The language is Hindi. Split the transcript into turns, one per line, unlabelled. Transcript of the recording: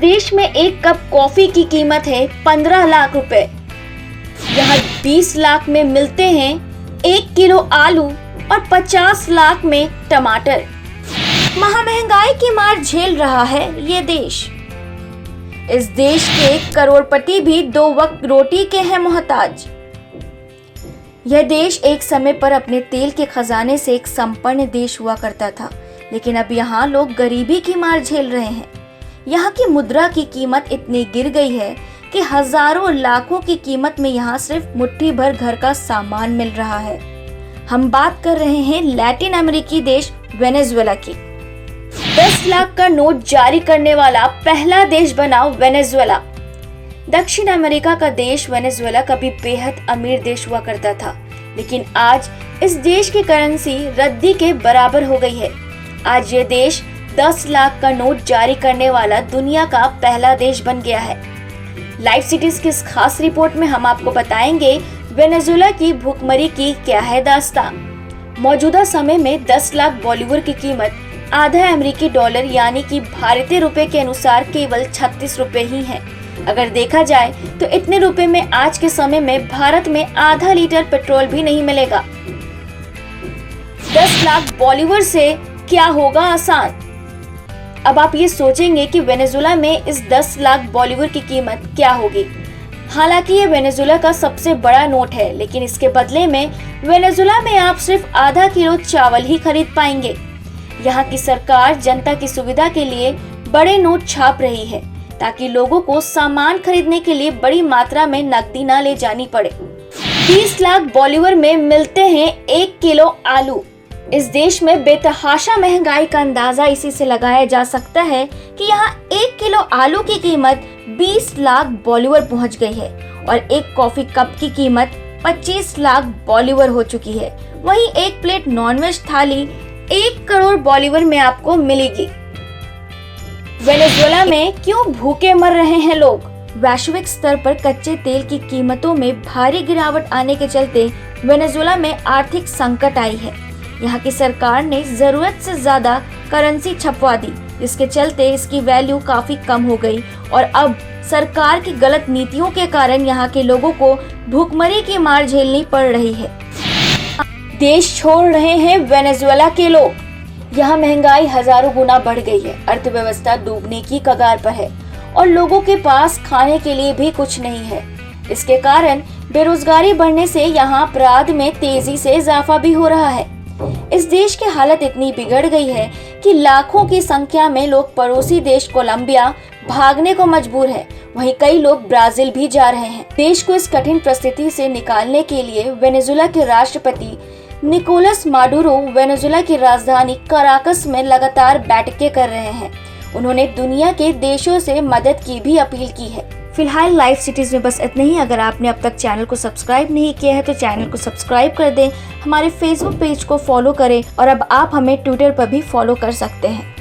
देश में एक कप कॉफी की कीमत है 15 लाख रुपए। यहाँ 20 लाख में मिलते हैं 1 किलो आलू और 50 लाख में टमाटर। महामहंगाई की मार झेल रहा है ये देश। इस देश के करोड़पति भी 2 वक्त रोटी के हैं मोहताज। यह देश एक समय पर अपने तेल के खजाने से एक संपन्न देश हुआ करता था, लेकिन अब यहाँ लोग गरीबी की मार झेल रहे हैं। यहाँ की मुद्रा की कीमत इतनी गिर गई है कि हजारों लाखों की कीमत में यहाँ सिर्फ मुट्ठी भर घर का सामान मिल रहा है। हम बात कर रहे हैं लैटिन अमेरिकी देश वेनेजुएला की। 10 लाख का नोट जारी करने वाला पहला देश बना वेनेजुएला। दक्षिण अमेरिका का देश वेनेजुएला कभी बेहद अमीर देश हुआ करता था, लेकिन आज इस देश की करेंसी रद्दी के बराबर हो गई है। आज ये देश 10 लाख का नोट जारी करने वाला दुनिया का पहला देश बन गया है। लाइव सिटीज की इस खास रिपोर्ट में हम आपको बताएंगे वेनेजुएला की भुखमरी की क्या है दास्तान। मौजूदा समय में 10 लाख बॉलीवुड की कीमत आधा अमेरिकी डॉलर यानी कि भारतीय रुपए के अनुसार केवल 36 रुपए ही है। अगर देखा जाए तो इतने रुपए में आज के समय में भारत में आधा लीटर पेट्रोल भी नहीं मिलेगा। 10 लाख बॉलीवुड से क्या होगा आसान। अब आप ये सोचेंगे कि वेनेजुएला में इस 10 लाख बॉलीवुड की कीमत क्या होगी। हालांकि ये वेनेजुएला का सबसे बड़ा नोट है, लेकिन इसके बदले में वेनेजुएला में आप सिर्फ आधा किलो चावल ही खरीद पाएंगे। यहाँ की सरकार जनता की सुविधा के लिए बड़े नोट छाप रही है ताकि लोगों को सामान खरीदने के लिए बड़ी मात्रा में नकदी न ले जानी पड़े। 20 लाख बॉलीवुड में मिलते हैं 1 किलो आलू। इस देश में बेतहाशा महंगाई का अंदाजा इसी से लगाया जा सकता है कि यहाँ 1 किलो आलू की कीमत 20 लाख बॉलीवुड पहुँच गई है और एक कॉफी कप की कीमत 25 लाख बॉलीवुड हो चुकी है। वहीं एक प्लेट नॉनवेज थाली 1 करोड़ बॉलीवुड में आपको मिलेगी। वेनेजुएला में क्यों भूखे मर रहे हैं लोग। वैश्विक स्तर पर कच्चे तेल की कीमतों में भारी गिरावट आने के चलते वेनेजुएला में आर्थिक संकट आई है। यहाँ की सरकार ने जरूरत से ज्यादा करेंसी छपवा दी, जिसके चलते इसकी वैल्यू काफी कम हो गई और अब सरकार की गलत नीतियों के कारण यहाँ के लोगों को भूखमरी की मार झेलनी पड़ रही है। देश छोड़ रहे हैं वेनेजुएला के लोग। यहाँ महंगाई हजारों गुना बढ़ गई है, अर्थव्यवस्था डूबने की कगार पर है और लोगों के पास खाने के लिए भी कुछ नहीं है। इसके कारण बेरोजगारी बढ़ने से यहाँ अपराध में तेजी से इजाफा भी हो रहा है। इस देश की हालत इतनी बिगड़ गई है कि लाखों की संख्या में लोग पड़ोसी देश कोलंबिया भागने को मजबूर है। वहीं कई लोग ब्राजील भी जा रहे हैं। देश को इस कठिन परिस्थिति से निकालने के लिए वेनेजुएला के राष्ट्रपति निकोलस माडुरो वेनेजुएला की राजधानी कराकस में लगातार बैठकें कर रहे हैं। उन्होंने दुनिया के देशों से मदद की भी अपील की है। फिलहाल लाइव सिटीज में बस इतना ही। अगर आपने अब तक चैनल को सब्सक्राइब नहीं किया है तो चैनल को सब्सक्राइब कर दें, हमारे फेसबुक पेज को फॉलो करें और अब आप हमें ट्विटर पर भी फॉलो कर सकते हैं।